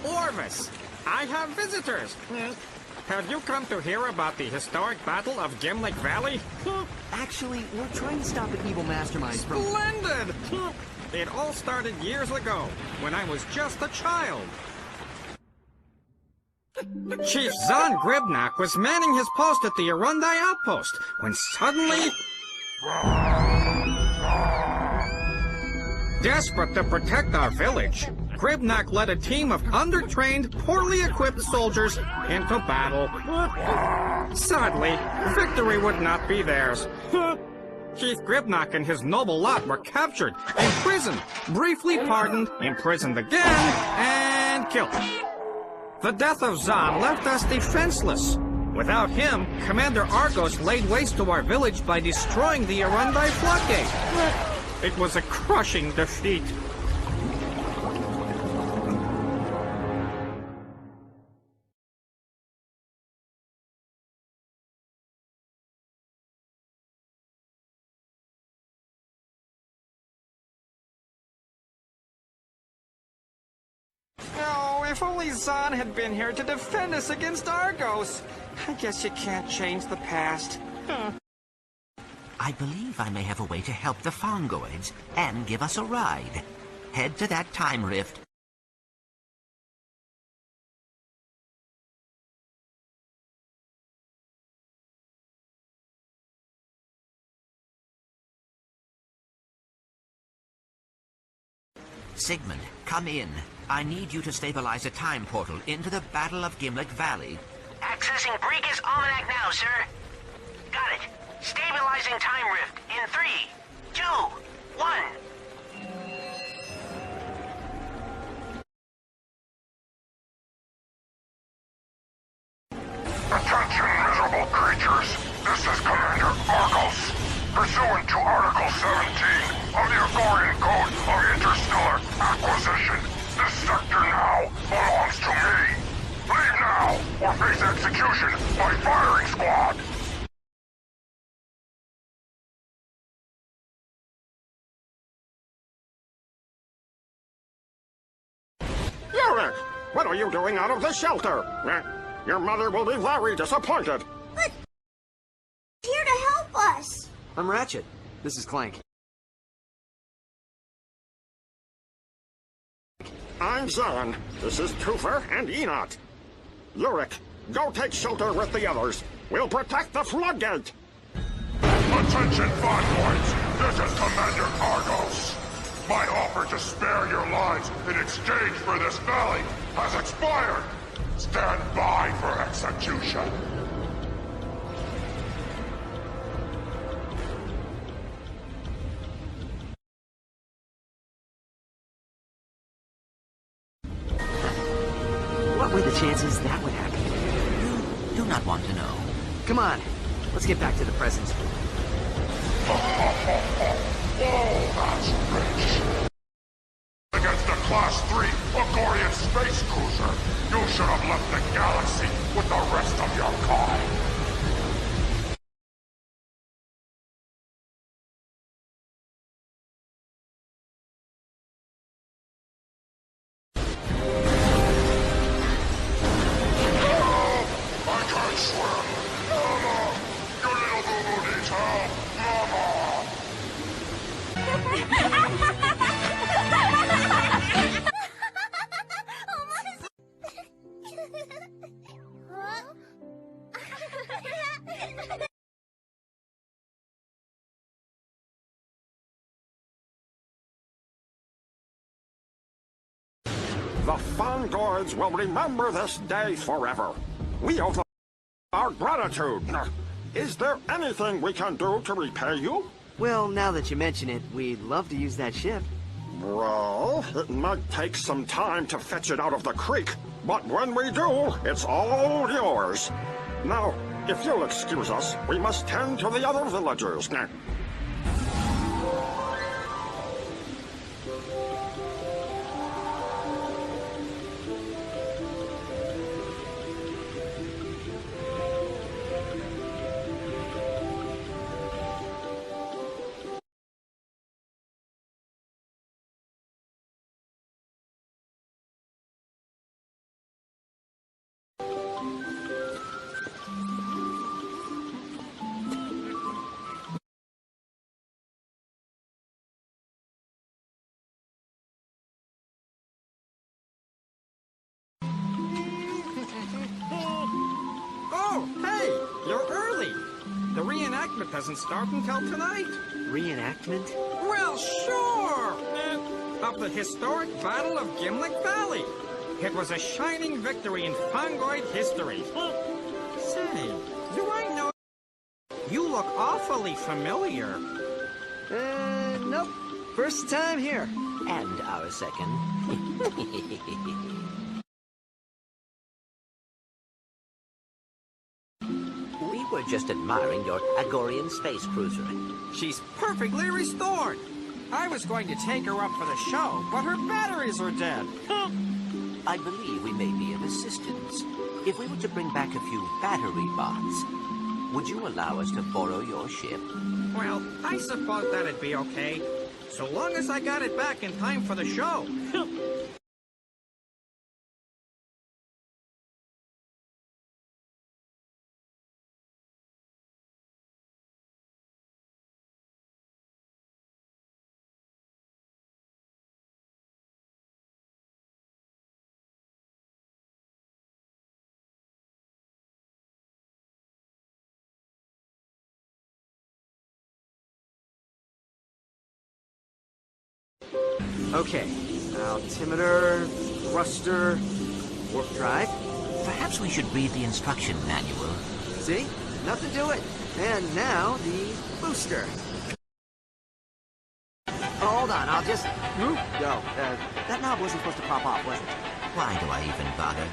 Orvis, I have visitors. Have you come to hear about the historic battle of Gimlick Valley? Actually, we're trying to stop an evil mastermind from... Splendid! It all started years ago, when I was just a child. Chief Zahn Gribnak was manning his post at the Arundai outpost, when suddenly... Desperate to protect our village, Gribnak led a team of undertrained, poorly equipped soldiers into battle. Sadly, victory would not be theirs. Chief Gribnak and his noble lot were captured, imprisoned, briefly pardoned, imprisoned again, and killed. The death of Zahn left us defenseless. Without him, Commander Argos laid waste to our village by destroying the Arundai floodgate. It was a crushing defeat. Oh, if only Zahn had been here to defend us against Argos. I guess you can't change the past. I believe I may have a way to help the Fongoids and give us a ride. Head to that time rift. Sigmund, come in. I need you to stabilize a time portal into the Battle of Gimlick Valley. Accessing Briga's Almanac now, sir. Got it. Stabilizing time rift in 3, 2, 1. Attention, miserable creatures. This is Commander Argos. Pursuant to Article 17 of the Agorian Code of Interstellar Acquisition, this sector now belongs to me. Leave now, or face execution by firing squad. Yorick, what are you doing out of the shelter? Your mother will be very disappointed. But here to help us. I'm Ratchet. This is Clank. I'm Zahn. This is Toofer and Enot. Yorick, go take shelter with the others. We'll protect the floodgate. Attention, Fongoids. This is Commander Argos. My offer to spare your lives in exchange for this valley has expired. Stand by for execution. What were the chances that would happen? You do not want to know. Come on, let's get back to the present. Oh, that's rich. Against a Class 3 Agorian space cruiser, you should have left the galaxy with the rest of your kind. I can't swim. Mama! Your little boo-boo needs help. Mama! The Fongoids will remember this day forever. We owe them our gratitude. Is there anything we can do to repay you? Well, now that you mention it, we'd love to use that ship. Well, it might take some time to fetch it out of the creek, but when we do, it's all yours. Now, if you'll excuse us, we must tend to the other villagers. reenactment doesn't start until tonight. Reenactment? Well, sure! Of the historic Battle of Gimlick Valley. It was a shining victory in Fungoid history. Say, do I know... You look awfully familiar. Nope. First time here. And our second. We were just admiring your Agorian space cruiser. She's perfectly restored. I was going to take her up for the show, but her batteries are dead. I believe we may be of assistance. If we were to bring back a few battery bots, would you allow us to borrow your ship? Well, I suppose that'd be okay. So long as I got it back in time for the show. Okay. Altimeter, thruster, warp drive. Perhaps we should read the instruction manual. See? Nothing to it. And now the booster. Oh, hold on, I'll just... Go. That knob wasn't supposed to pop off, was it? Why do I even bother?